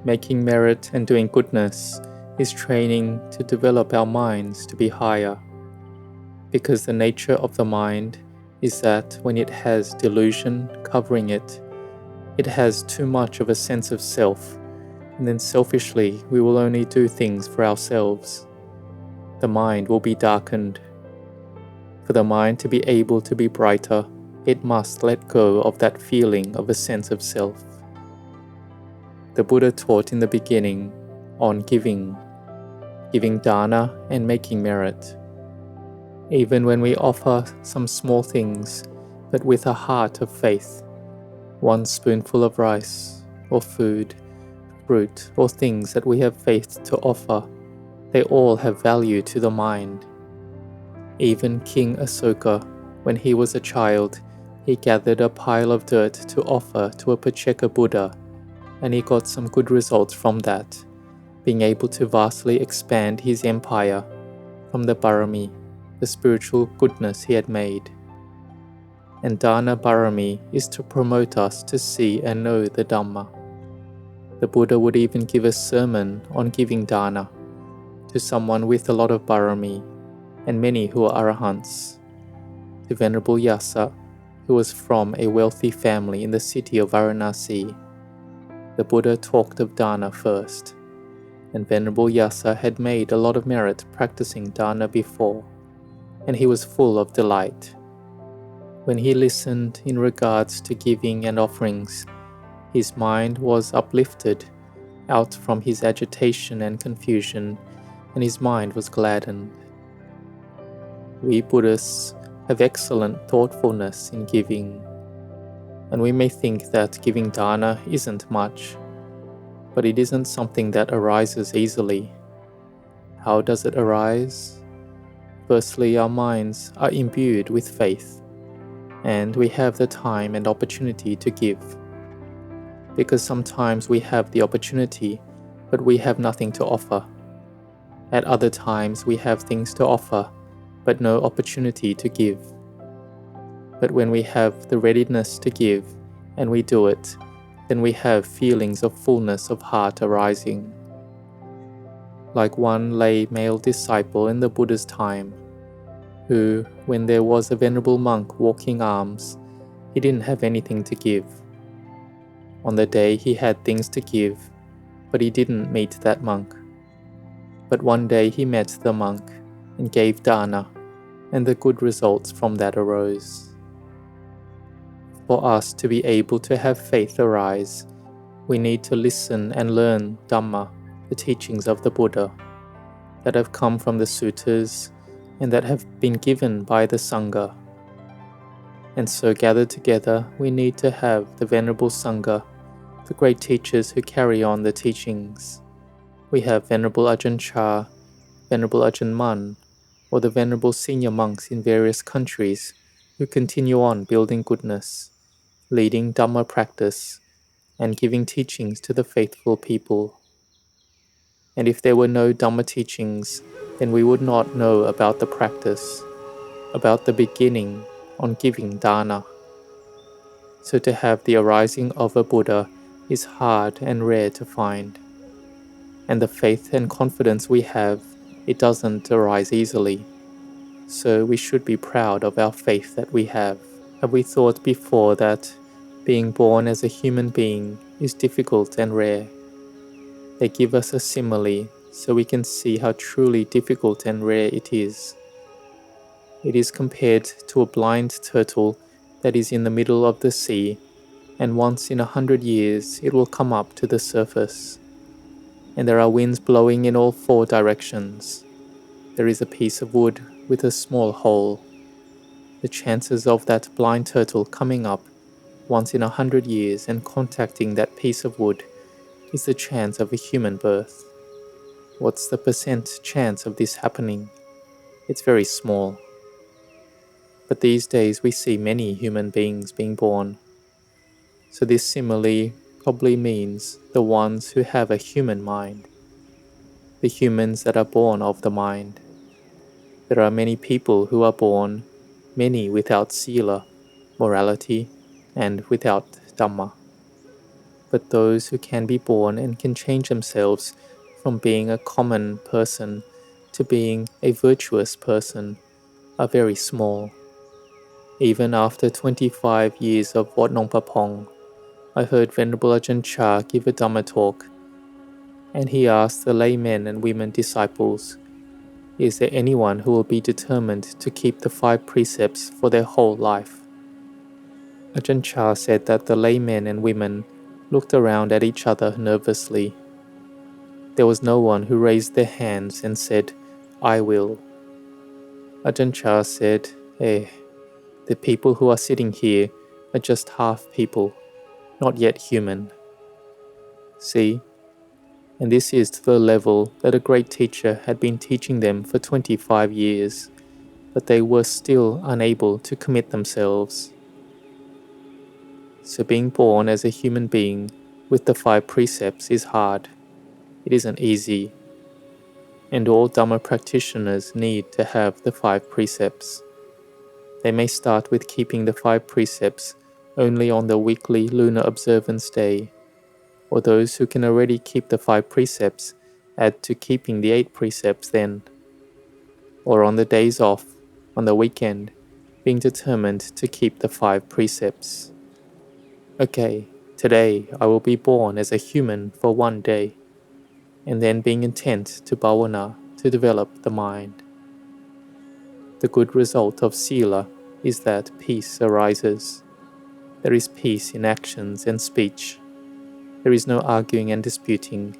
Making merit and doing goodness is training to develop our minds to be higher, because the nature of the mind is that when it has delusion covering it, it has too much of a sense of self, and then selfishly we will only do things for ourselves. The mind will be darkened. For the mind to be able to be brighter, it must let go of that feeling of a sense of self. The Buddha taught in the beginning on giving dana and making merit. Even when we offer some small things, but with a heart of faith, 1 spoonful of rice, or food, fruit, or things that we have faith to offer, they all have value to the mind. Even King Asoka, when he was a child, he gathered a pile of dirt to offer to a Pacceka Buddha, and he got some good results from that, being able to vastly expand his empire from the Barami, the spiritual goodness he had made. And Dana Barami is to promote us to see and know the Dhamma. The Buddha would even give a sermon on giving dana to someone with a lot of Barami, and many who are arahants. To Venerable Yasa, who was from a wealthy family in the city of Varanasi, the Buddha talked of dana first, and Venerable Yasa had made a lot of merit practicing dana before, and he was full of delight. When he listened in regards to giving and offerings, his mind was uplifted out from his agitation and confusion, and his mind was gladdened. We Buddhists have excellent thoughtfulness in giving, and we may think that giving dana isn't much, but it isn't something that arises easily. How does it arise? Firstly, our minds are imbued with faith, and we have the time and opportunity to give. Because sometimes we have the opportunity, but we have nothing to offer. At other times we have things to offer, but no opportunity to give. But when we have the readiness to give, and we do it, then we have feelings of fullness of heart arising. Like one lay male disciple in the Buddha's time, who, when there was a venerable monk walking alms, he didn't have anything to give. On the day he had things to give, but he didn't meet that monk. But one day he met the monk and gave dana, and the good results from that arose. For us to be able to have faith arise, we need to listen and learn Dhamma, the teachings of the Buddha, that have come from the suttas and that have been given by the Sangha. And so gathered together, we need to have the Venerable Sangha, the great teachers who carry on the teachings. We have Venerable Ajahn Chah, Venerable Ajahn Mun, or the Venerable senior monks in various countries who continue on building goodness, leading Dhamma practice, and giving teachings to the faithful people. And if there were no Dhamma teachings, then we would not know about the practice, about the beginning on giving dana. So to have the arising of a Buddha is hard and rare to find. And the faith and confidence we have, it doesn't arise easily. So we should be proud of our faith that we have. Have we thought before that being born as a human being is difficult and rare? They give us a simile so we can see how truly difficult and rare it is. It is compared to a blind turtle that is in the middle of the sea, and once in 100 years it will come up to the surface. And there are winds blowing in all 4 directions. There is a piece of wood with a small hole. The chances of that blind turtle coming up once in 100 years and contacting that piece of wood is the chance of a human birth. What's the % chance of this happening? It's very small. But these days we see many human beings being born. So this simile probably means the ones who have a human mind, the humans that are born of the mind. There are many people who are born, many without sila, morality, and without Dhamma. but those who can be born and can change themselves from being a common person to being a virtuous person are very small. Even after 25 years of Wat Marp, I heard Venerable Ajahn Chah give a Dhamma talk, and he asked the laymen and women disciples, "Is there anyone who will be determined to keep the 5 precepts for their whole life?" Ajahn Chah said that the laymen and women looked around at each other nervously. There was no one who raised their hands and said, "I will." Ajahn Chah said, the people who are sitting here are just half people, not yet human. See? And this is to the level that a great teacher had been teaching them for 25 years, but they were still unable to commit themselves. So being born as a human being with the 5 precepts is hard. It isn't easy. And all Dhamma practitioners need to have the 5 precepts. They may start with keeping the 5 precepts only on the weekly lunar observance day, or those who can already keep the 5 precepts add to keeping the 8 precepts then, or on the days off, on the weekend, being determined to keep the 5 precepts. Okay, today I will be born as a human for 1 day, and then being intent to bhavana, to develop the mind. The good result of sila is that peace arises. There is peace in actions and speech. There is no arguing and disputing.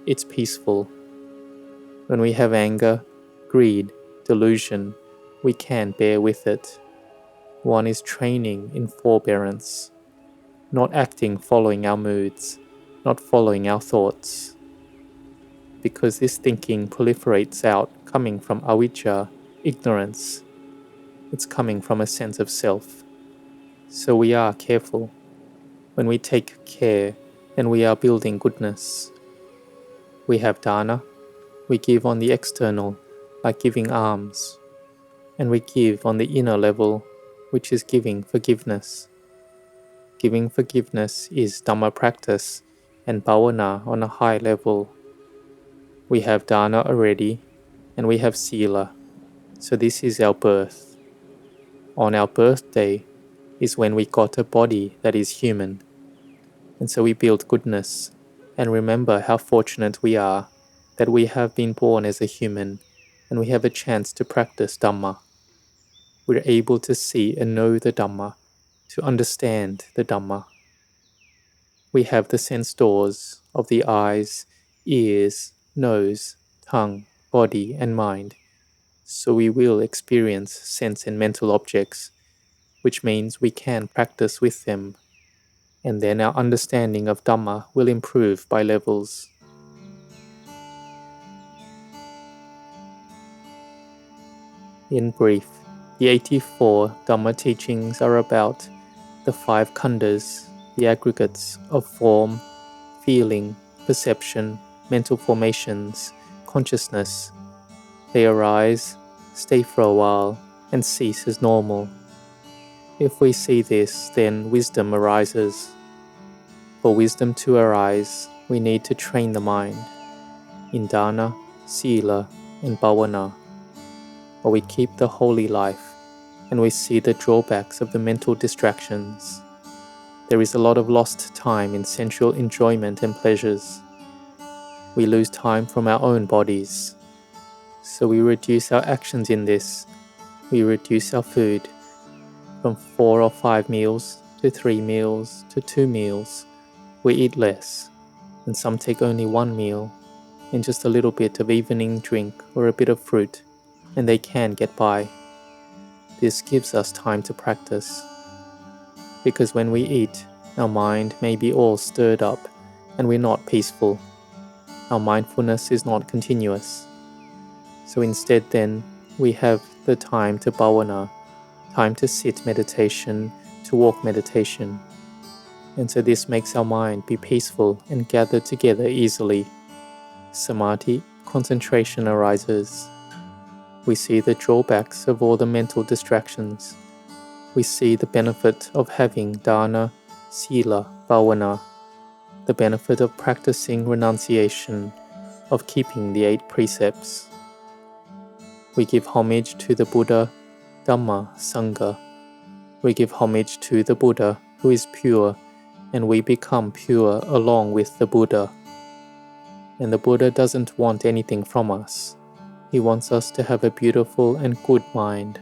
It's peaceful. When we have anger, greed, delusion, we can bear with it. One is training in forbearance, not acting following our moods, not following our thoughts. Because this thinking proliferates out coming from avijja, ignorance. It's coming from a sense of self. So we are careful. When we take care, then we are building goodness. We have dana. We give on the external, like giving alms. And we give on the inner level, which is giving forgiveness. Giving forgiveness is Dhamma practice and bhavana on a high level. We have dana already, and we have sila. So this is our birth. On our birthday is when we got a body that is human. And so we build goodness and remember how fortunate we are that we have been born as a human and we have a chance to practice Dhamma. We're able to see and know the Dhamma, to understand the Dhamma. We have the sense doors of the eyes, ears, nose, tongue, body, and mind. So we will experience sense and mental objects, which means we can practice with them. And then our understanding of Dhamma will improve by levels. In brief, the 84 Dhamma teachings are about the 5 khandhas, the aggregates of form, feeling, perception, mental formations, consciousness. They arise, stay for a while, and cease as normal. If we see this, then wisdom arises. For wisdom to arise, we need to train the mind in dana, sila, and bhavana. Or we keep the holy life, and we see the drawbacks of the mental distractions. There is a lot of lost time in sensual enjoyment and pleasures. We lose time from our own bodies. So we reduce our actions in this. We reduce our food from 4 or 5 meals to 3 meals to 2 meals. We eat less, and some take only 1 meal and just a little bit of evening drink or a bit of fruit, and they can get by. This gives us time to practice. Because when we eat, our mind may be all stirred up and we're not peaceful. Our mindfulness is not continuous. So instead then, we have the time to bhavana, time to sit meditation, to walk meditation. And so this makes our mind be peaceful and gather together easily. Samadhi, concentration arises. We see the drawbacks of all the mental distractions. We see the benefit of having dana, sila, bhavana. the benefit of practicing renunciation, of keeping the 8 precepts. We give homage to the Buddha, Dhamma, Sangha. We give homage to the Buddha who is pure, and we become pure along with the Buddha. And the Buddha doesn't want anything from us. He wants us to have a beautiful and good mind.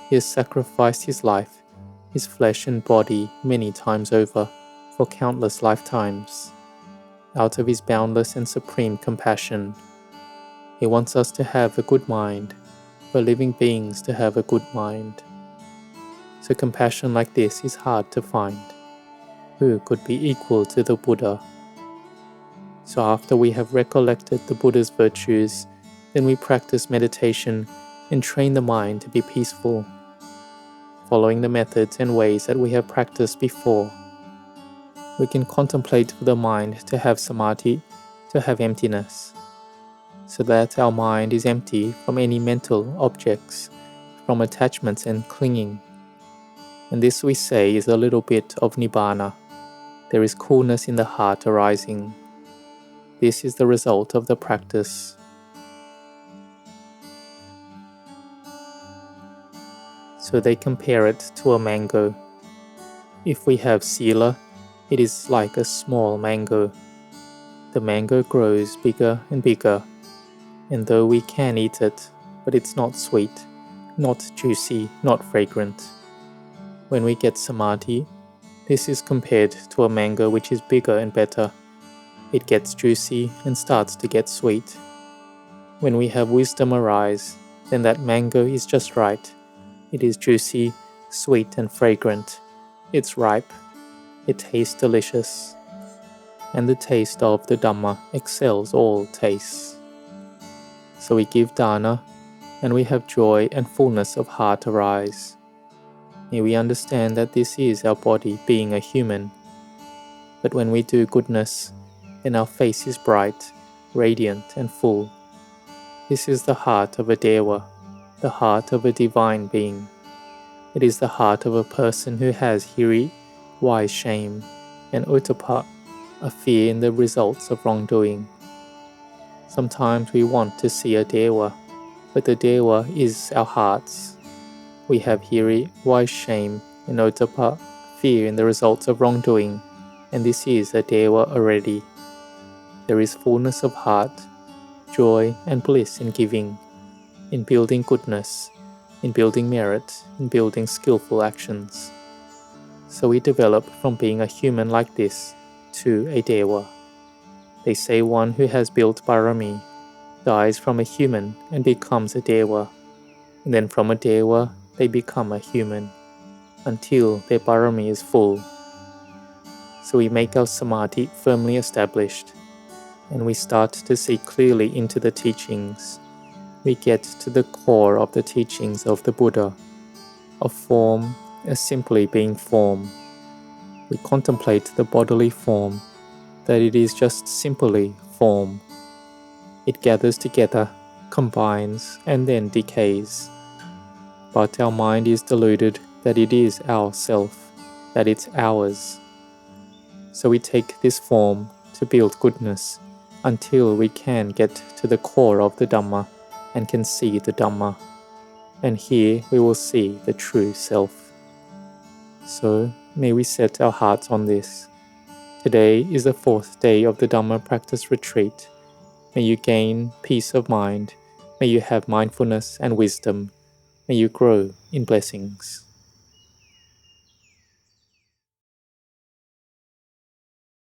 He has sacrificed his life, his flesh and body many times over, for countless lifetimes. Out of his boundless and supreme compassion, he wants us to have a good mind, for living beings to have a good mind. So compassion like this is hard to find. Who could be equal to the Buddha? So after we have recollected the Buddha's virtues, then we practice meditation and train the mind to be peaceful, following the methods and ways that we have practiced before. We can contemplate for the mind to have samadhi, to have emptiness, so that our mind is empty from any mental objects, from attachments and clinging. And this, we say, is a little bit of nibbana. There is coolness in the heart arising. This is the result of the practice. So they compare it to a mango. If we have sila, it is like a small mango. The mango grows bigger and bigger, and though we can eat it, but it's not sweet, not juicy, not fragrant. When we get samadhi, this is compared to a mango which is bigger and better. It gets juicy and starts to get sweet. When we have wisdom arise, then that mango is just right. It is juicy, sweet and fragrant. It's ripe. It tastes delicious. And the taste of the Dhamma excels all tastes. So we give dana, and we have joy and fullness of heart arise. May we understand that this is our body being a human. But when we do goodness, then our face is bright, radiant and full. This is the heart of a Dewa, the heart of a divine being. It is the heart of a person who has hiri, wise shame, and ottappa, a fear in the results of wrongdoing. Sometimes we want to see a Dewa, but the Dewa is our hearts. We have hiri, wise shame, and ottappa, fear in the results of wrongdoing, and this is a Dewa already. There is fullness of heart, joy and bliss in giving, in building goodness, in building merit, in building skillful actions. So we develop from being a human like this to a Dewa. They say one who has built Barami dies from a human and becomes a Dewa, and then from a Dewa they become a human, until their Barami is full. So we make our Samadhi firmly established, and we start to see clearly into the teachings. We get to the core of the teachings of the Buddha, of form as simply being form. We contemplate the bodily form, that it is just simply form. It gathers together, combines, and then decays. But our mind is deluded that it is our self, that it's ours. So we take this form to build goodness until we can get to the core of the Dhamma and can see the Dhamma. And here we will see the true self. So may we set our hearts on this. Today is the 4th day of the Dhamma practice retreat. May you gain peace of mind. May you have mindfulness and wisdom. May you grow in blessings.